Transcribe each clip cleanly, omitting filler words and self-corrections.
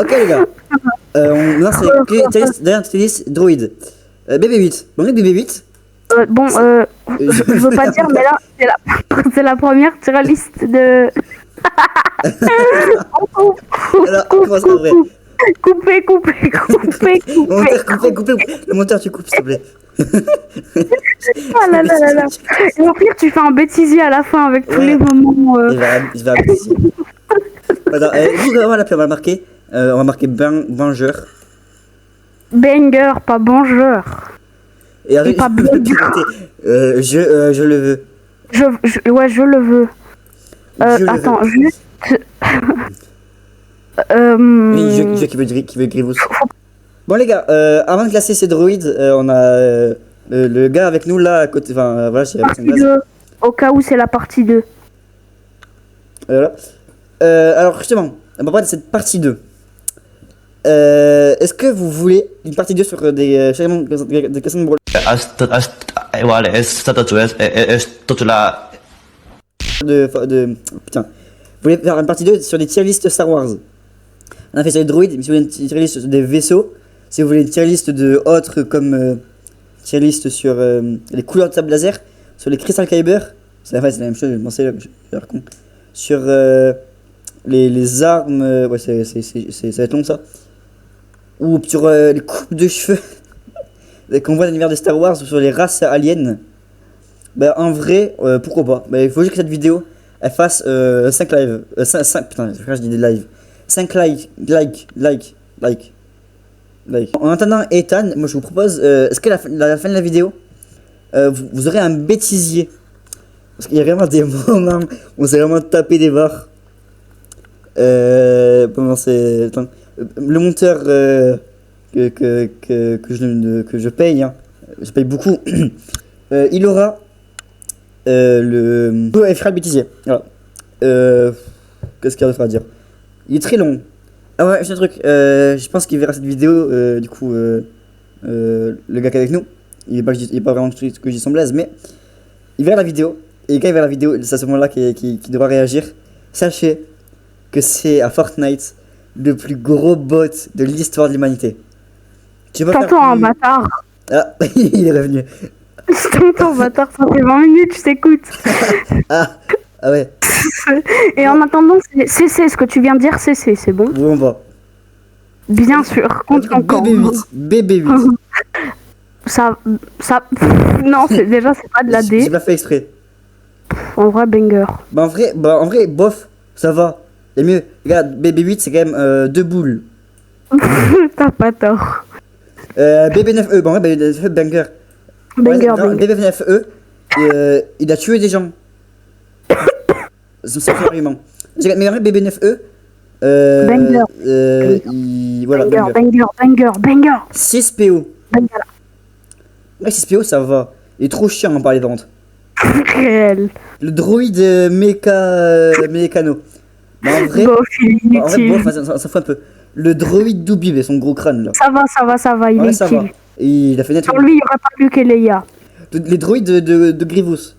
Ok les gars. On lance derrière tes listes droïde. BB8. Bon, BB8. Je veux pas dire, mais là, c'est la première sur la liste de. Alors, comment ça en vrai? Coupez. Coupez. Le monteur, tu coupes, s'il te plaît. Ah là. Et au pire, tu fais un bêtisier à la fin avec tous les moments. Je vais appeler ici. Attends, on va l'appeler, on va le marquer. On va marquer Vengeur. Banger, pas Bangeur. Et pas banger. Je le veux. Je le veux. Attends, juste. Oui, qui veut Grievous. Bon les gars, avant de classer ces droïdes, on a le gars avec nous là à côté. Enfin voilà, c'est la personne base. Au cas où c'est la partie 2. Voilà. Alors justement, on va parler de cette partie 2. Est-ce que vous voulez une partie 2 sur des questions de putain. Vous voulez faire une partie 2 sur des tier list Star Wars? On a fait sur les droïdes, mais si vous voulez une tier list sur des vaisseaux, si vous voulez une tier list de autres comme tier list sur les couleurs de sable laser, sur les Crystal Kyber, c'est la même chose, je pensais là, je suis con. Sur les armes, ouais, ça va être long ça. Ou sur les coupes de cheveux qu'on voit dans l'univers de Star Wars, ou sur les races aliens. Bah en vrai, pourquoi pas. Bah, il faut juste que cette vidéo elle fasse 5 lives. 5, putain, je dis des lives. 5 like. En attendant Ethan, moi je vous propose, est-ce que la fin de la vidéo, vous aurez un bêtisier? Parce qu'il y a vraiment des moments où on s'est vraiment tapé des barres. Pendant ces... Attends, le monteur que je paye, hein, je paye beaucoup, il aura il fera le bêtisier. Voilà. Qu'est-ce qu'il y a d'autre à dire? Il est très long. Ah ouais, j'ai un truc. Je pense qu'il verra cette vidéo. Du coup, le gars qui est avec nous, il est pas vraiment ce que je dis son blaze, mais il verra la vidéo. Et quand il verra la vidéo, c'est à ce moment-là qu'il devra réagir. Sachez que c'est à Fortnite le plus gros bot de l'histoire de l'humanité. T'entends un bâtard. Ah, il est revenu. Je t'entends, bâtard, ça fait 20 minutes, je t'écoute. Ah ouais. Et en attendant, c'est ce que tu viens de dire, c'est bon? Bon, bah. Bien sûr, compte encore. BB8. Ça. Non, déjà, c'est pas de la D. J'ai pas fait exprès. En vrai, banger. Bah en vrai, bof, ça va. Et mieux, regarde, BB8 c'est quand même 2 boules. T'as pas tort. BB9E, bon ouais, BB9E, banger. Banger. BB9E, il a tué des gens. C'est un argument. Mais en vrai, BB9E, banger. Voilà, Banger. 6 PO. Banger. Ouais, 6 PO, ça va. Il est trop chiant par les ventes. Réel. Le droïde mécano. Bah, en vrai, ça fout un peu. Le droïde Doobie et son gros crâne là. Ça va, il est utile. Il a fait naître. Sur lui, il n'y aurait pas plus que Leia. Les droïdes de Grievous.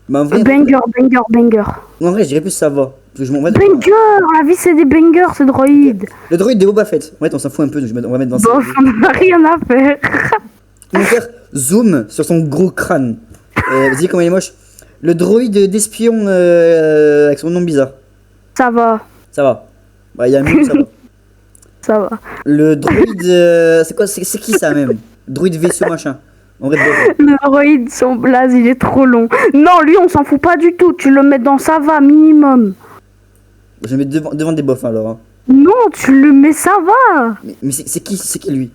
Bah, en vrai, banger. En vrai, je dirais plus ça va. Parce que banger. La vie, c'est des bangers, ce droïde. Le droïde de Boba Fett. En fait, on s'en fout un peu. On va mettre dans ça. Bof, on n'a rien à faire. On va faire zoom sur son gros crâne. Vas-y, comment il est moche. Le droïde d'espion avec son nom bizarre. Ça va. Bah, il y a mieux, ça va. Ça va. Le droïde. C'est quoi? C'est qui ça même? Droïde vaisseau machin. En vrai, le droïde, son blaze, il est trop long. Non, lui, on s'en fout pas du tout. Tu le mets dans ça va minimum. Je vais mettre devant des bofs alors. Hein. Non, tu le mets ça va. Mais c'est qui lui?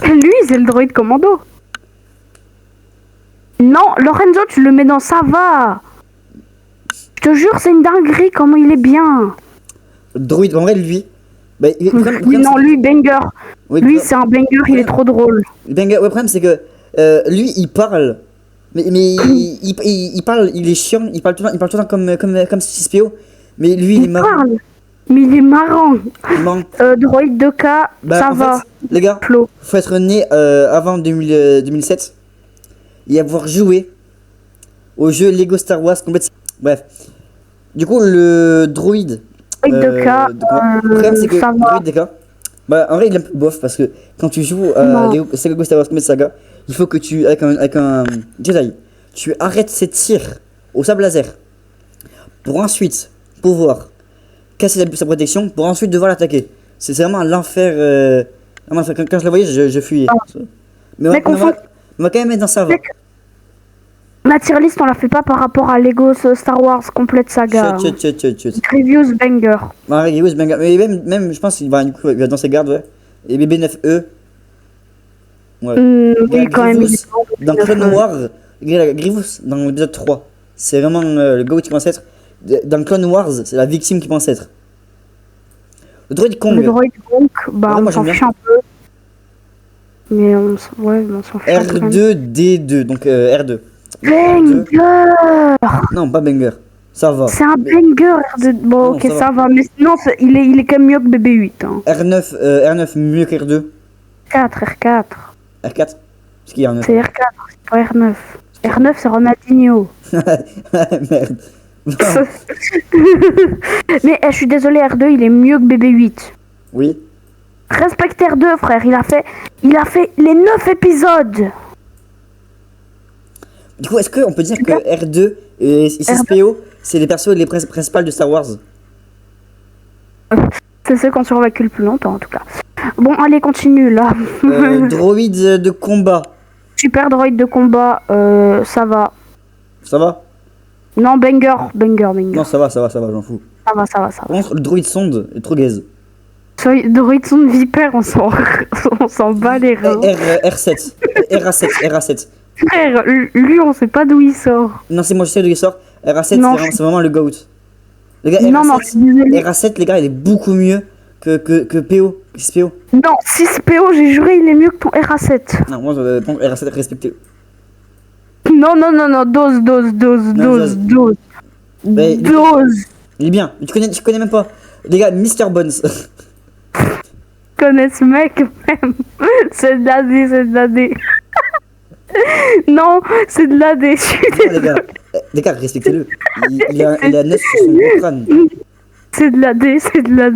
Lui, c'est le droïde commando. Non, Lorenzo, tu le mets dans ça va. Je te jure, c'est une dinguerie comment il est bien. Le droïde, en vrai, lui. Bah, lui, banger. Oui, lui, c'est un banger, il est trop drôle. Banger, ouais, le problème, c'est que lui, il parle. Mais il parle, il est chiant, il parle tout le temps comme 6PO. Mais lui, il est marrant. Mais il est marrant. Droïde 2K, bah, ça va. Fait, les gars, faut être né avant 2007 et avoir joué au jeu Lego Star Wars complète. Bref. Du coup, le droïde Droid de cas, Le problème, c'est que ça va. Droid DK, bah, en vrai, il est un peu bof parce que quand tu joues à Non. Lego Star Wars Combat Saga, il faut que tu, avec un Jedi, tu arrêtes ses tirs au sable laser pour ensuite pouvoir casser sa protection pour ensuite devoir l'attaquer. C'est vraiment l'enfer. Quand je la voyais, je fuyais. Mais Mec, on va quand même être dans ça. Va. Mec, ma tier list, on la fait pas par rapport à Lego Star Wars Complete Saga. Chut. Reviews banger. Ouais, Heroes Banger. Mais même, je pense qu'il va, du coup, il va dans ses gardes, ouais. Et BB9E. Ouais. Oui, quand même. Grievous, dans Clone Wars, Grievous, dans l'épisode 3, c'est vraiment le GOAT qui pense être. Dans Clone Wars, c'est la victime qui pense être. Le droid Kong. Le droid Kong, bah, Ouais, moi, on s'en j'aime fiche un peu. Mais on s'en fiche un peu. R2D2, donc R2. Banger! Non, pas banger. Ça va. C'est un banger R2. Bon, Non, ok, ça va. ça va. Mais sinon, il est quand même mieux que BB8. Hein. R9 mieux que R2. 4, R4. R4. Parce qu'il y a un 9. C'est R4, c'est pas R9. R9, c'est Ronaldinho. Merde. Bon, Mais je suis désolé, R2, il est mieux que BB8. oui. Respecte R2, frère. Il a fait les 9 épisodes. Du coup, est-ce qu'on peut dire que R2 et 6PO, c'est les persos les principales de Star Wars? C'est ceux qui ont survécu le plus longtemps, en tout cas. Bon, allez, continue, là. Droïdes de combat. Super droïde de combat, ça va. Ça va? Non, banger. Non, ça va, j'en fous. Ça va. Par contre, le droïde sonde est trop gaze. Droïde son de vipère, on s'en bat les reins. R7. RA7. Frère, lui, on sait pas d'où il sort. Non, c'est moi, je sais d'où il sort. RA7, Non, c'est vraiment le GOAT. Les gars, Non, je suis désolée. RA7, les gars, il est beaucoup mieux que PO. Que 6PO. Non, 6PO, j'ai juré, il est mieux que ton RA7. Non, moi, RA7 respecté. Non, dose. Mais- Dose. Il est bien, mais tu connais même pas. Les gars, Mr. Bones. Connais ce mec, même. C'est de l'AD. Non, c'est de l'AD, je suis Non, les gars, respectez-le. Il a 9 sur son gros crâne. C'est de l'AD.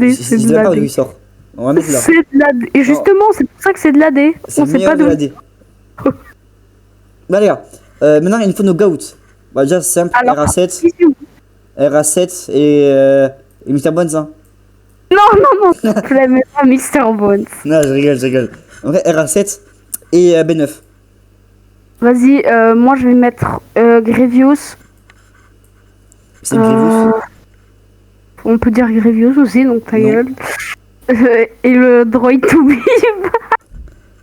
Je sais pas d'où il sort. On va mettre là. C'est de l'AD. Et justement, c'est pour ça que c'est de l'AD. C'est On le sait meilleur pas de d'où. l'AD. Bah les gars, maintenant il nous faut nos GOAT. Bah déjà c'est simple, Alors, RA7 et Mr. Bones hein. Non, s'il te plaît, mais pas Mr. Bones. Non je rigole. En vrai RA7 et B9. Vas-y, moi je vais mettre Grievous. C'est Grievous. On peut dire Grievous aussi, donc ta gueule. Et le droid to be.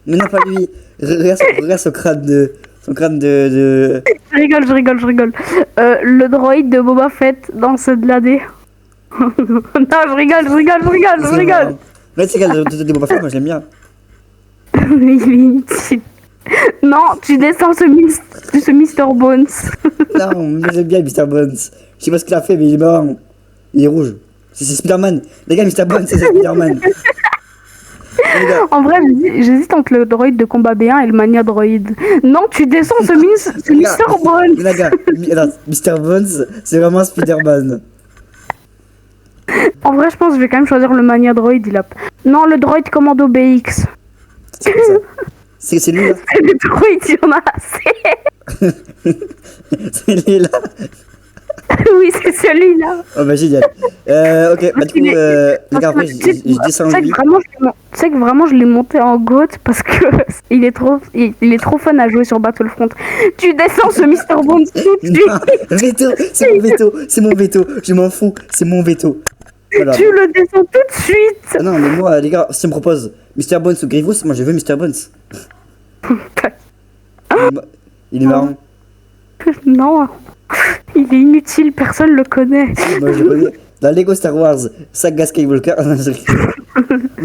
Mais non pas lui. Regarde son crâne de... Je rigole. Le droid de Boba Fett dans ce de l'AD. Non, je rigole. Ouais c'est quel de Boba Fett, moi je l'aime bien. Mais il est inutile. Non, tu descends ce Mr. Bones. Non, moi j'aime bien Mr. Bones. Je sais pas ce qu'il a fait mais il est marrant. Il est rouge. C'est Spider-Man. Les gars, Mr. Bones c'est Spider-Man. Les gars. En vrai, j'hésite entre le droid de combat B1 et le mania droid. Non, tu descends ce Mr. Bones. Les gars, Mr. Bones c'est vraiment Spider-Man. En vrai, je pense que je vais quand même choisir le mania droid. Non, le droid commando BX. C'est quoi ça? C'est lui là. C'est le droid, il y en a assez. C'est lui là. Oui, c'est celui-là. Oh bah génial. Ok, bah du coup, les gars, après je descends lui. Tu sais que vraiment je l'ai monté en GOAT parce que il est trop fun à jouer sur Battlefront. Tu descends ce Mr. Bones tout de suite. Non, veto, c'est mon veto, je m'en fous, c'est mon veto. Voilà. Tu le descends tout de suite. Ah non, mais moi, les gars, si on me propose Mr. Bones ou Grievous, moi je veux Mr. Bones. Il est marrant. Non, il est inutile, personne le connaît. Moi je le connais. Dans Lego Star Wars, Saga Skywalker, parce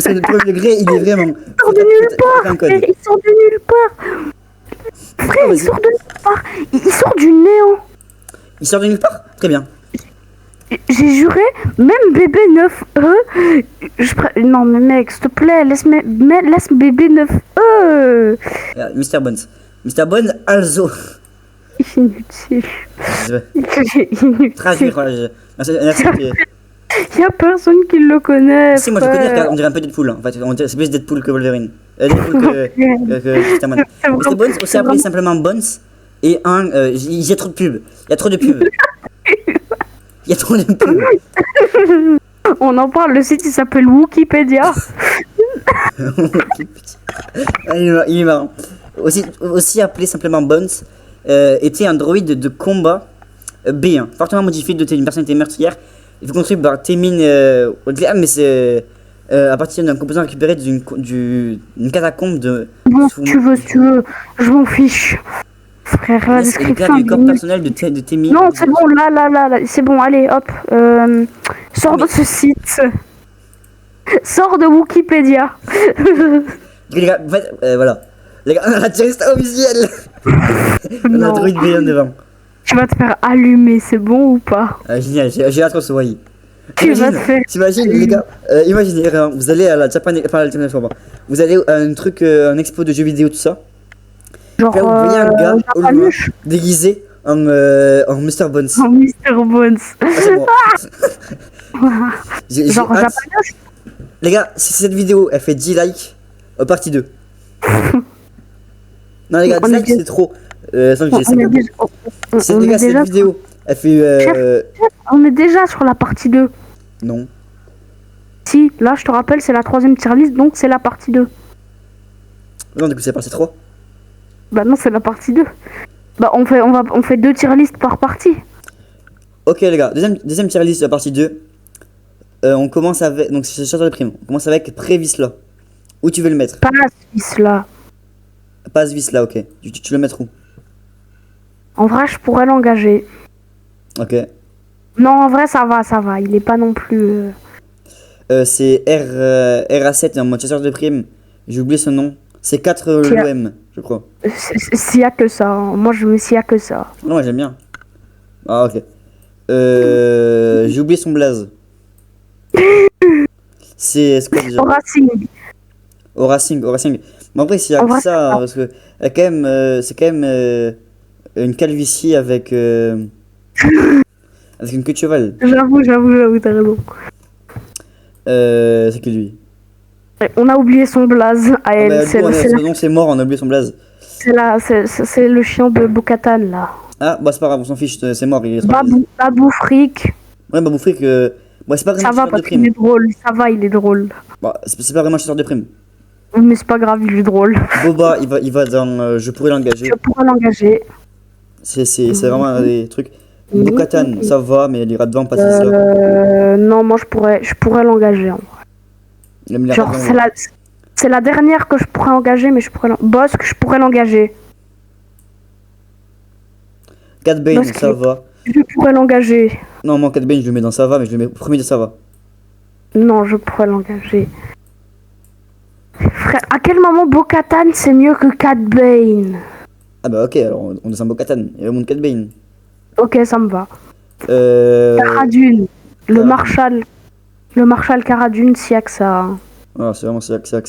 que le premier degré, il est vraiment. Il sort de nulle part. Il sort de nulle part. Frère, il sort de nulle part. Il sort du néant. Il sort de nulle part? Très bien. J'ai juré, même bébé 9E. Non, mais mec, s'il te plaît, laisse bébé 9E. Mr. Bones. Mr. Bones, also. Inutile. Traduire, voilà. Merci. Y a personne qui le connaît. Si, moi je connais, frère. regarde, on dirait un peu Deadpool. En fait, c'est plus Deadpool que Wolverine. Deadpool que Spider-Man. C'est Mr. vraiment- Bones, aussi c'est appelé simplement Bones. Et il y a trop de pubs. Il y a trop de pubs. Il y a trop de pubs. On en parle, le site il s'appelle Wikipédia. Ah, il est marrant. Aussi appelé simplement Bones, était un droïde de combat B1, fortement modifié, doté d'une personnalité meurtrière. Il faut construire par Témine mais c'est à partir d'un composant récupéré d'une catacombe de. Bon, si tu veux, je m'en fiche. Frère, la Et le description. cadre du corps est- personnel de Témine. Non, c'est bon, là, c'est bon, allez, hop. Sors de ce site. Sors de Wikipédia. Les gars, en fait, voilà. Les gars, on a la tiriste officielle. On a un Non. droïde B1 devant. Tu vas te faire allumer, c'est bon ou pas? Génial, j'ai hâte qu'on se voie. Tu vas te faire. T'imagines les gars, imaginez, vous allez à la Japan, enfin à la Japan Expo, vous allez à un truc, un expo de jeux vidéo, tout ça. Genre. Puis là, vous voyez un gars au loin, Japanuche. déguisé en Mr. Bones. Oh, Mr. Bones. Ah, c'est bon. J'ai Genre hâte. Japanuche. Les gars, si cette vidéo elle fait 10 likes, partie 2. Non les gars, On 10 est likes bien- c'est trop. Sans que j'ai On est 50. déjà, Si on les est gars, cette déjà- vidéo elle fait. on est déjà sur la partie 2. Non. Si, là, je te rappelle, c'est la 3ème tier list, donc c'est la partie 2. Non, du coup, c'est partie 3. Bah non, c'est la partie 2. Bah on fait 2 tier list par partie. Ok les gars, deuxième tier list de la partie 2. On commence avec. Donc c'est chasseur de primes. On commence avec Prévisla. Où tu veux le mettre? Pas la Suisse, là. Passe Visla, ok. Tu le mettre où? En vrai, je pourrais l'engager. Ok. Non, en vrai, ça va. Il est pas non plus... C'est RA7 en mode chasseur de primes. J'ai oublié son nom. C'est 4 Qui a- l'OM, je crois. S'il y a que ça. Hein. Moi, je me s'il y a que ça. Non, moi j'aime bien. Ah, ok. J'ai oublié son blaze. C'est quoi déjà? Au Racing. Au Racing. Mais en vrai, s'il y a En que vrai, ça, ça. parce que quand même, c'est quand même une calvitie avec une queue de cheval. J'avoue, t'as raison. C'est qui lui? On a oublié son blaze à Ah, elle. bah, du coup, son nom c'est mort, on a oublié son blaze. C'est le chien de Bo-Katan, là. Ah, bah c'est pas grave, on s'en fiche, c'est mort, il est traumatisé. Babou Frick. Ouais, bah Boufric, bah, c'est pas vraiment Ça va chasseur de parce primes. qu'il est drôle. Ça va, il est drôle. Bah, c'est pas vraiment chasseur de primes. Mais c'est pas grave, il est drôle. Boba, il va dans je pourrais l'engager. Je pourrais l'engager. C'est vraiment des trucs. Mhm. Bo-Katan, ça va, mais il ira devant, pas si ça. Non, moi je pourrais l'engager. En vrai. Genre, c'est la dernière que je pourrais engager, mais je pourrais Bosque, je pourrais l'engager. Cat Bane, Parce ça que- va. Je pourrais l'engager. Non, moi, Cat Bane, je le mets dans ça va, mais je le mets au premier de ça va. Non, je pourrais l'engager. Frère, à quel moment Bo-Katan c'est mieux que Cat Bane? Ah bah ok, alors on descend Bo-Katan et on monte Cat Bane. Ok, ça me va. Euh. Cara Dune. Le Cara- Marshal. Le Marshal Cara Dune, s'il y a que ça. Hein. Ah, c'est vraiment ça que ça.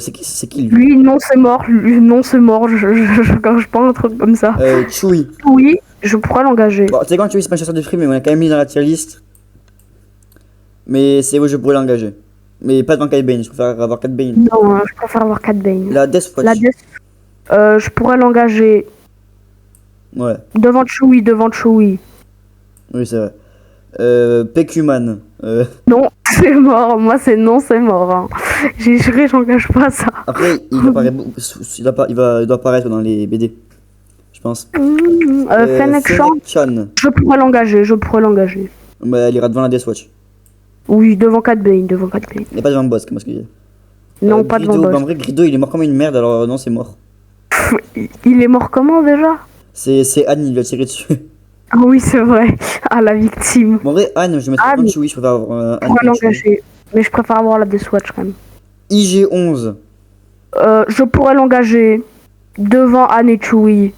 C'est qui lui? Lui, non, c'est mort. Lui, non, c'est mort. Je gage pas un truc comme ça. Chewie. Oui, je pourrais l'engager. Bon, tu sais quand Chewie, c'est pas un chasseur de primes, mais on l'a quand même mis dans la tier list. Mais c'est où je pourrais l'engager. Mais pas devant Cat Bane, je préfère avoir Cat Bane. Non, je préfère avoir Cat Bane. La Death Watch. La Death. Je pourrais l'engager Ouais, devant Chewie. oui, c'est vrai. Pekuman. Non, c'est mort. Moi, c'est non, c'est mort. Hein. J'ai juré, j'engage pas ça. Après, il doit apparaître dans les BD. Je pense. Fennec Shand, Chan. je pourrais l'engager. Bah, elle ira devant la Death Watch. Oui, devant Cat Bane. Et pas devant Boss, comme ce qu'il dit. Non, pas Grido, devant bah, en Boss. vrai, Grido, il est mort comme une merde, alors non, c'est mort. Il est mort comment déjà? C'est Anne, il lui a tiré dessus. Ah oui, c'est vrai. Ah, la victime. Bon, en vrai, Anne, je mettrais Anne. devant Chewie, je préfère avoir Je Anne. pourrais devant Chewie. l'engager. Mais je préfère avoir la Death Watch quand même. IG-11. Je pourrais l'engager devant Anne et Chewie.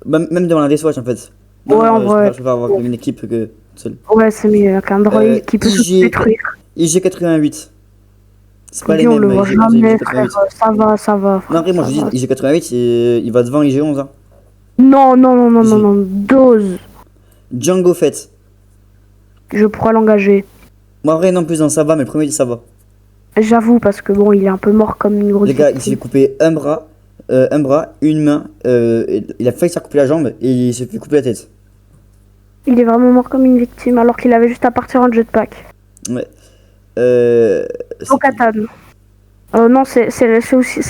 Bah, même devant la Death Watch, en fait. Ouais, en vrai. Je préfère avoir une équipe que seule. Ouais, c'est mieux qu'un droïde qui peut se IG. détruire. IG-88. C'est pas les Lui, on mêmes, le voit IG-11 et jamais, IG-88. frère. Ça va. Non, après, moi, ça je va. dis IG-88, il va devant IG-11. Hein. Non. Dose. Django Fett. Je pourrais l'engager. Moi, en vrai, non, plus, non, ça va, mais le premier, ça va. J'avoue, parce que bon, il est un peu mort comme une grosse Les gars, il s'est victime. fait couper un bras, une main, il a failli se faire couper la jambe et il s'est fait couper la tête. Il est vraiment mort comme une victime, alors qu'il avait juste à partir en jetpack. Ouais. Bo-Katan. Non, c'est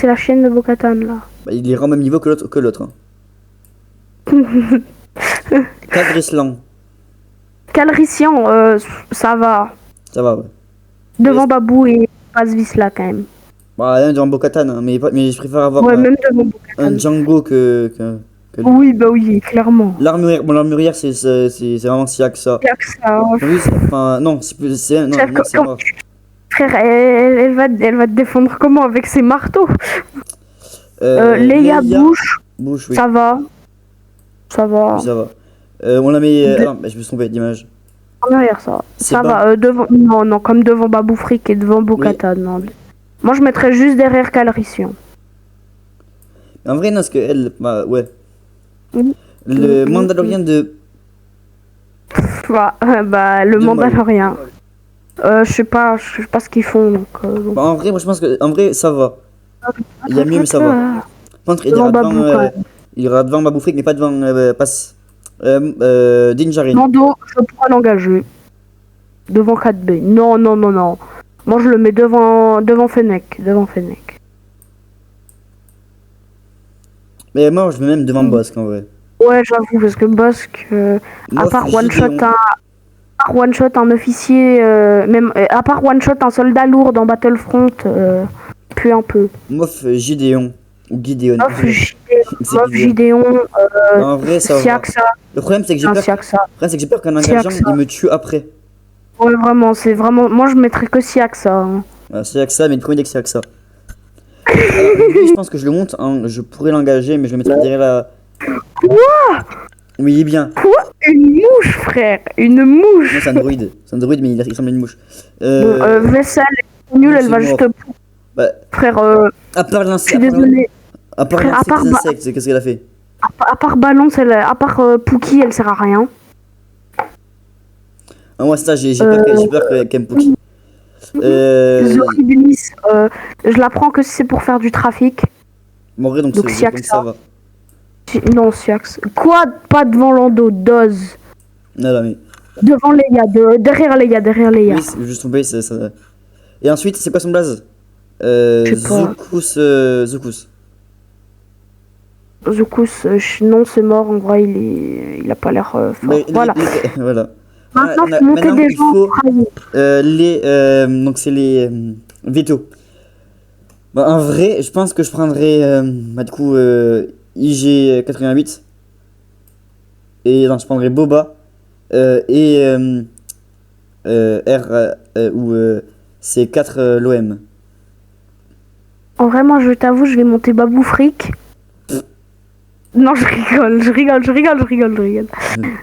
la chienne de Bo-Katan, là. Bah, il est au même niveau que l'autre. Cadrislan, Calrissian, ça va. ça va, ouais. Devant Babou et Passe-Vis, là, quand même. Bah, là, devant Bo-Katan, hein, mais je préfère avoir Ouais, même devant un Bo-Katan. Django que lui. Oui, bah oui, clairement. L'armurière, c'est vraiment si que ça. Il y a que ça. Oui, enfin, non, non, Frère, non, c'est mort. frère, elle va te défendre comment avec ses marteaux? Leia Bush, Bouche, oui. ça va. Ça va. Oui, ça va. On la met. Ah non, bah, je me suis trompé d'image. En arrière, ça. C'est Ça pas- va. Devant... Non, non, comme devant Babou Frick et devant Bo-Katan. Non. Moi, je mettrais juste derrière Calrissian. En vrai, non, parce que elle. Bah, ouais. Mhm. Le Mhm. Mandalorien de. Bah, le De Mandalorien. Je sais pas ce qu'ils font. Donc, bon. Bah, en vrai, moi, je pense que. En vrai, ça va. Il y a mieux, mais ça va. Par contre, il Devant ira devant. Babou, quand même. Il ira devant Babu Frick, mais pas devant. Din Djarin. Mando, je pourrais l'engager. Devant 4B. Non, non, non, non. Moi, je le mets devant Fennec. Devant Fennec. Mais moi, je mets même devant Bossk, en vrai. Ouais, j'avoue, parce que Bossk, à Moff part Gideon. one shot un officier, même à part one shot un soldat lourd dans Battlefront, puis un peu. Moff Gideon. Ou Gideon. Moff Gideon. Gideon, En vrai, ça va. Siaxa, Le problème, c'est que j'ai peur. Siaxa. Le problème, c'est que j'ai peur qu'en engageant, Siaxa. il me tue après. Ouais, vraiment, c'est vraiment. Moi, je mettrais que Siaxa. Hein. C'est que ça, mais le premier deck, c'est que ça. Alors, lui, je pense que je le monte. Je pourrais l'engager, mais je le mettrais derrière la. Quoi? Oui, il est bien. Quoi? Une mouche, frère. Une Non, mouche. c'est un droïde. C'est un droïde, mais il ressemble à une mouche. Bon, Vessel est nulle, non, elle c'est va mort. juste. Bah, Frère, à part je lancer. suis désolée. À part Frère, à lancer part des ba- insectes, qu'est-ce qu'elle a fait? À part Balance, à part Pookie, elle sert à rien. Ah, moi, ça, j'ai peur qu'elle me Pookie. Zoriblis, je la prends que si c'est pour faire du trafic. Bon, en vrai, donc Siaxa. ça va. Non, Siax. Quoi? Pas devant Lando, Doz. Non, non, mais. Devant Leia, derrière Leia. Oui, c'est juste tombé, ça. Et ensuite, c'est quoi son blaze? Je sais pas. Zukus. Zukus, non, c'est mort, en vrai, il a pas l'air fort. Voilà. Voilà. Maintenant, On a- faut monter maintenant, des il gens faut- trahis. donc c'est les Veto. Bah, en vrai, je pense que je prendrais du coup IG88 et non, je prendrais Boba et c'est 4 l'OM. En vrai, moi, je t'avoue, je vais monter Babou Frick. Non, je rigole.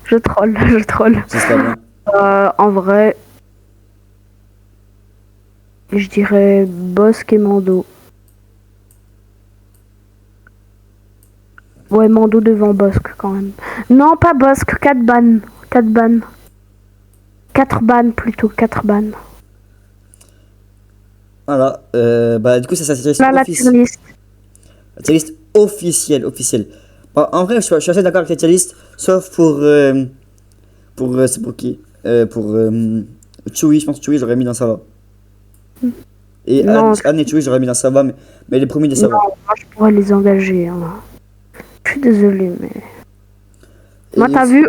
Je troll. Ça serait bien. En vrai, je dirais Bossk et Mando. Ouais, Mando devant Bossk quand même. Non, pas Bossk, 4 ban. 4 ban. 4 ban plutôt, 4 ban. Voilà. Bah du coup ça c'est Là, la tier list. la tier list officielle. Bah, en vrai, je suis assez d'accord avec la tier list, sauf c'est pour qui? Pour Chewie, je pense que Chewie j'aurais mis dans ça va. Et Non, Anne et Chewie j'aurais mis dans ça va, mais les premiers de ça Non, va. moi, je pourrais les engager. Hein. Je suis désolée, mais... Moi, Et- t'as vu,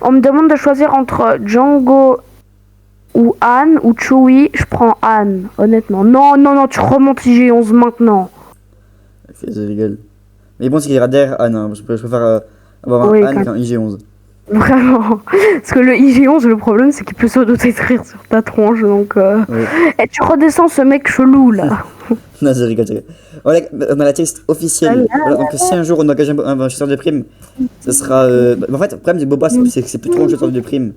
on me demande de choisir entre Django ou Anne ou Chewie. Je prends Anne, honnêtement. Non, tu remontes IG-11 maintenant. Ok, je rigole. Mais bon, c'est qu'il ira derrière Anne, hein. Je préfère avoir un Oui, Anne quand qu'un IG11. Vraiment. Parce que le IG-11, le problème, c'est qu'il peut s'auto-détruire sur ta tronche, donc... Ouais. Et tu redescends ce mec chelou, là. Non, je rigole. Voilà, on a la liste officielle. Voilà, donc si un jour on engage un chasseur de primes, ce sera. En fait, le problème de Boba, c'est que c'est plus trop un chasseur de primes.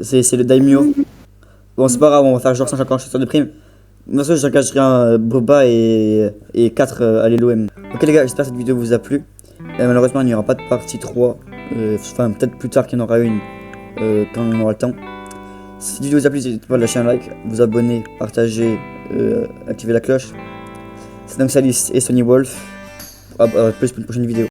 C'est le daimyo. Bon, c'est pas grave, on va faire genre 150 chasseurs de primes. De toute façon, j'engagerai un Boba et 4 à l'LOM. Ok, les gars, j'espère que cette vidéo vous a plu. Malheureusement, il n'y aura pas de partie 3. Enfin, peut-être plus tard qu'il y en aura une. quand on aura le temps. Si cette vidéo vous a plu, n'hésitez pas à lâcher un like, vous abonner, partager, activer la cloche. C'est donc Salis et Sony Wolf. Plus pour une prochaine vidéo.